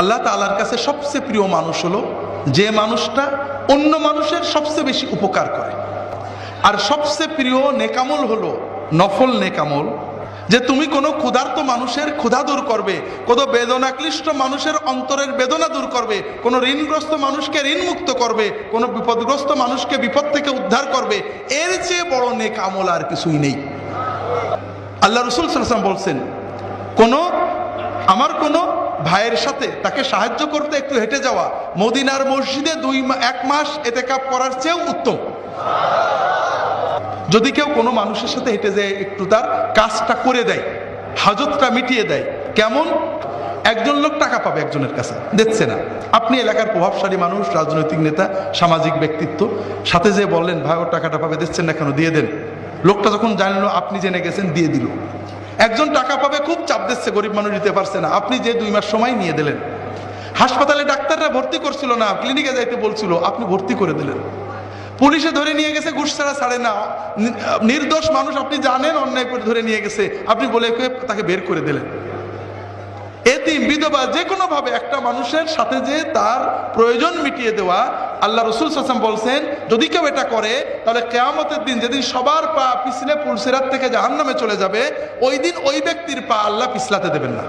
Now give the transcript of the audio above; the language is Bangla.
আল্লাহ তাআলার কাছে সবচেয়ে প্রিয় মানুষ হলো যে মানুষটা অন্য মানুষের সবচেয়ে বেশি উপকার করে। আর সবচেয়ে প্রিয় নেকামল হলো নফল নেকামল, যে তুমি কোনো ক্ষুধার্ত মানুষের ক্ষুধা দূর করবে, কোনো বেদনাক্লিষ্ট মানুষের অন্তরের বেদনা দূর করবে, কোনো ঋণগ্রস্ত মানুষকে ঋণ মুক্ত করবে, কোনো বিপদগ্রস্ত মানুষকে বিপদ থেকে উদ্ধার করবে। এর চেয়ে বড় নেক আমল আর কিছুই নেই। আল্লাহ রাসূল সাল্লাল্লাহু আলাইহি ওয়াসাল্লাম বলছেন, আমার কোনো ভাইয়ের সাথে তাকে সাহায্য করতে একটু হেঁটে যাওয়া মদিনার মসজিদে 1 মাস ইতিকাফ করার চেয়েও উত্তম। যদি কেউ কোনো মানুষের সাথে হেঁটে যায়, একটু তার কাজটা করে দেয়, হাজতটা মিটিয়ে দেয়। কেমন? একজন লোক টাকা পাবে একজনের কাছে, দিচ্ছে না, আপনি এলাকার প্রভাবশালী মানুষ, রাজনৈতিক নেতা, সামাজিক ব্যক্তিত্ব, সাথে যে বললেন ভাই ওর টাকাটা পাবে, দিচ্ছেন না কেন, দিয়ে দেন। লোকটা যখন জানলো আপনি জেনে গেছেন, দিয়ে দিল। একজন টাকা পাবে, খুব চাপ দিচ্ছে, গরিব মানুষ দিতে পারছে না, আপনি যে 2 মাস সময় নিয়ে দিলেন। হাসপাতালে ডাক্তাররা ভর্তি করছিল না, ক্লিনিকে যাইতে বলছিল, আপনি ভর্তি করে দিলেন। পুলিশে ধরে নিয়ে গেছে, ঘুষ ছাড়া ছাড়ে না, নির্দোষ মানুষ আপনি জানেন অন্যায় করে ধরে নিয়ে গেছে, আপনি বলে তাকে বের করে দিলেন। এতিম, বিধবা, যে কোনো ভাবে একটা মানুষের সাথে যে তার প্রয়োজন মিটিয়ে দেওয়া, আল্লাহ রাসূল সাল্লাল্লাহু আলাইহি ওয়াসাল্লাম বলছেন যদি কেউ এটা করে তাহলে কিয়ামতের দিন, যেদিন সবার পা পিছলে পুলসিরাত থেকে জাহান্নামে চলে যাবে, ওই দিন ওই ব্যক্তির পা আল্লাহ পিছলাতে দেবেন না।